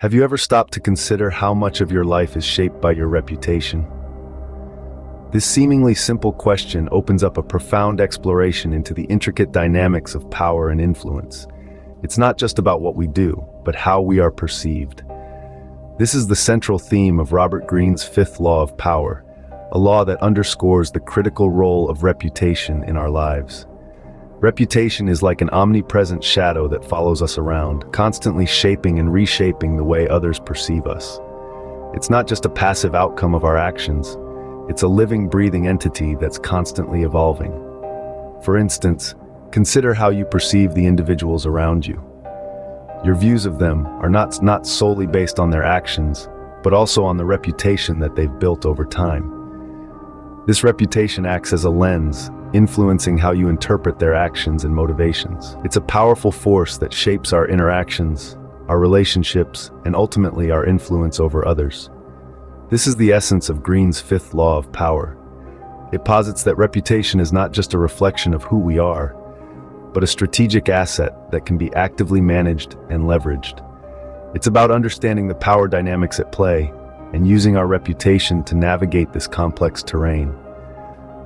Have you ever stopped to consider how much of your life is shaped by your reputation? This seemingly simple question opens up a profound exploration into the intricate dynamics of power and influence. It's not just about what we do, but how we are perceived. This is the central theme of Robert Greene's fifth law of power, a law that underscores the critical role of reputation in our lives. Reputation is like an omnipresent shadow that follows us around, constantly shaping and reshaping the way others perceive us. It's not just a passive outcome of our actions, it's a living, breathing entity that's constantly evolving. For instance, consider how you perceive the individuals around you. Your views of them are not solely based on their actions, but also on the reputation that they've built over time. This reputation acts as a lens, influencing how you interpret their actions and motivations. It's a powerful force that shapes our interactions, our relationships, and ultimately our influence over others. This is the essence of Greene's fifth law of power. It posits that reputation is not just a reflection of who we are, but a strategic asset that can be actively managed and leveraged. It's about understanding the power dynamics at play and using our reputation to navigate this complex terrain.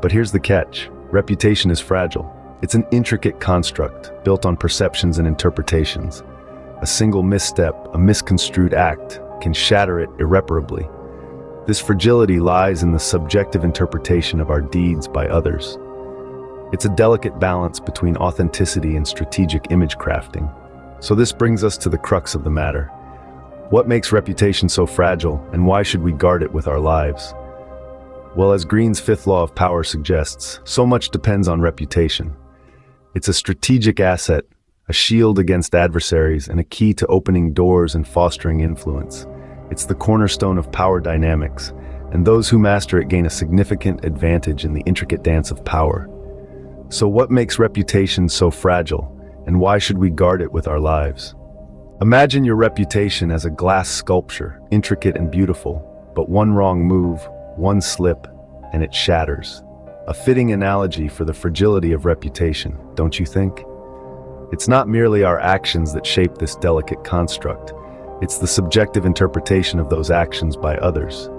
But here's the catch. Reputation is fragile. It's an intricate construct built on perceptions and interpretations. A single misstep, a misconstrued act, can shatter it irreparably. This fragility lies in the subjective interpretation of our deeds by others. It's a delicate balance between authenticity and strategic image crafting. So this brings us to the crux of the matter. What makes reputation so fragile, and why should we guard it with our lives? Well, as Greene's fifth law of power suggests, so much depends on reputation. It's a strategic asset, a shield against adversaries, and a key to opening doors and fostering influence. It's the cornerstone of power dynamics, and those who master it gain a significant advantage in the intricate dance of power. So what makes reputation so fragile, and why should we guard it with our lives? Imagine your reputation as a glass sculpture, intricate and beautiful, but one wrong move, one slip, and it shatters. A fitting analogy for the fragility of reputation, don't you think? It's not merely our actions that shape this delicate construct. It's the subjective interpretation of those actions by others.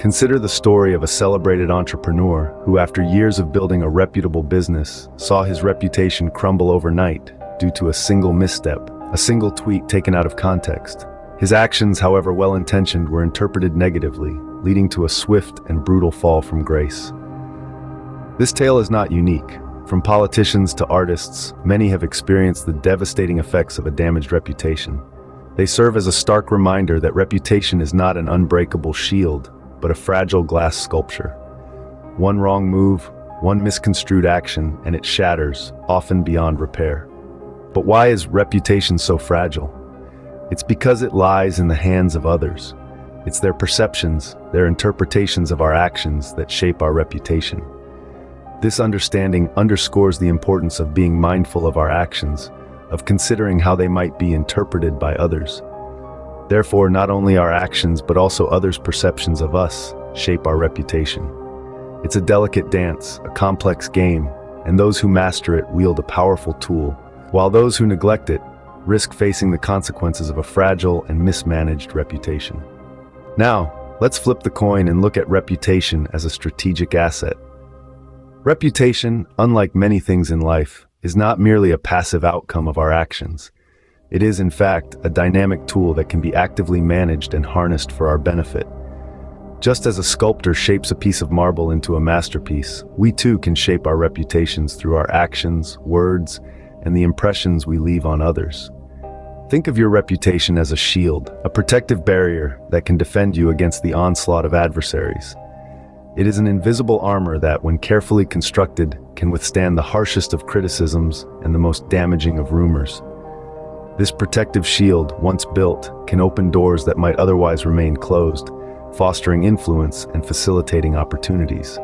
Consider the story of a celebrated entrepreneur who, after years of building a reputable business, saw his reputation crumble overnight due to a single misstep, a single tweet taken out of context. His actions, however well-intentioned, were interpreted negatively, leading to a swift and brutal fall from grace. This tale is not unique. From politicians to artists, many have experienced the devastating effects of a damaged reputation. They serve as a stark reminder that reputation is not an unbreakable shield, but a fragile glass sculpture. One wrong move, one misconstrued action, and it shatters, often beyond repair. But why is reputation so fragile? It's because it lies in the hands of others. It's their perceptions, their interpretations of our actions that shape our reputation. This understanding underscores the importance of being mindful of our actions, of considering how they might be interpreted by others. Therefore, not only our actions, but also others' perceptions of us shape our reputation. It's a delicate dance, a complex game, and those who master it wield a powerful tool, while those who neglect it risk facing the consequences of a fragile and mismanaged reputation. Now, let's flip the coin and look at reputation as a strategic asset. Reputation, unlike many things in life, is not merely a passive outcome of our actions. It is, in fact, a dynamic tool that can be actively managed and harnessed for our benefit. Just as a sculptor shapes a piece of marble into a masterpiece, we too can shape our reputations through our actions, words, and the impressions we leave on others. Think of your reputation as a shield, a protective barrier that can defend you against the onslaught of adversaries. It is an invisible armor that, when carefully constructed, can withstand the harshest of criticisms and the most damaging of rumors. This protective shield, once built, can open doors that might otherwise remain closed, fostering influence and facilitating opportunities.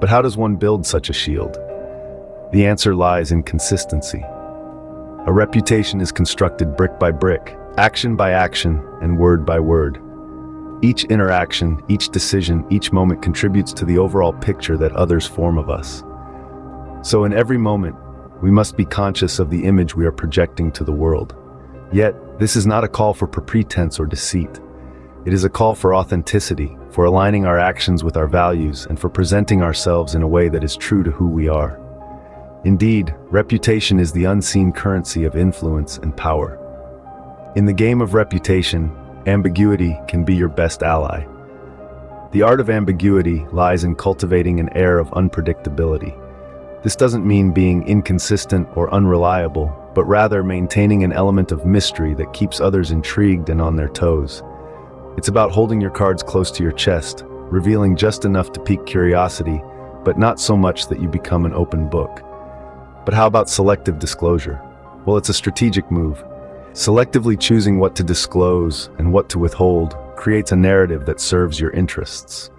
But how does one build such a shield? The answer lies in consistency. A reputation is constructed brick by brick, action by action, and word by word. Each interaction, each decision, each moment contributes to the overall picture that others form of us. So in every moment, we must be conscious of the image we are projecting to the world. Yet, This is not a call for pretense or deceit. It is a call for authenticity, for aligning our actions with our values, and for presenting ourselves in a way that is true to who we are. Indeed, reputation is the unseen currency of influence and power. In the game of reputation, ambiguity can be your best ally. The art of ambiguity lies in cultivating an air of unpredictability. This doesn't mean being inconsistent or unreliable, but rather maintaining an element of mystery that keeps others intrigued and on their toes. It's about holding your cards close to your chest, revealing just enough to pique curiosity, but not so much that you become an open book. But how about selective disclosure? Well, it's a strategic move. Selectively choosing what to disclose and what to withhold creates a narrative that serves your interests.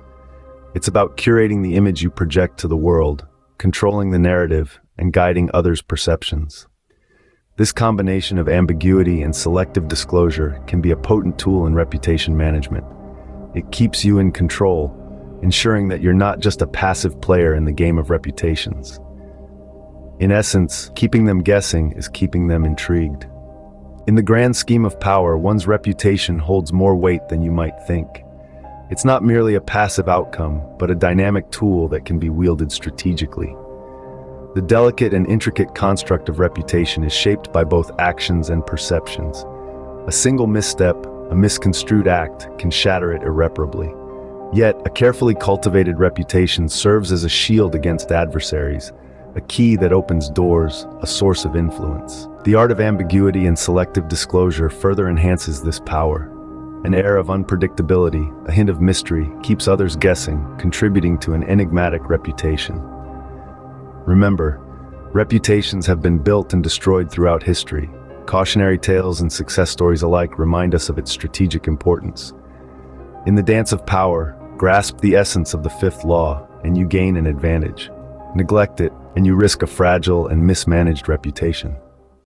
It's about curating the image you project to the world, controlling the narrative, and guiding others' perceptions. This combination of ambiguity and selective disclosure can be a potent tool in reputation management. It keeps you in control, ensuring that you're not just a passive player in the game of reputations. In essence, keeping them guessing is keeping them intrigued. In the grand scheme of power, one's reputation holds more weight than you might think. It's not merely a passive outcome, but a dynamic tool that can be wielded strategically. The delicate and intricate construct of reputation is shaped by both actions and perceptions. A single misstep, a misconstrued act, can shatter it irreparably. Yet, a carefully cultivated reputation serves as a shield against adversaries, a key that opens doors, a source of influence. The art of ambiguity and selective disclosure further enhances this power. An air of unpredictability, a hint of mystery, keeps others guessing, contributing to an enigmatic reputation. Remember, reputations have been built and destroyed throughout history. Cautionary tales and success stories alike remind us of its strategic importance. In the dance of power, grasp the essence of the fifth law, and you gain an advantage. Neglect it, and you risk a fragile and mismanaged reputation.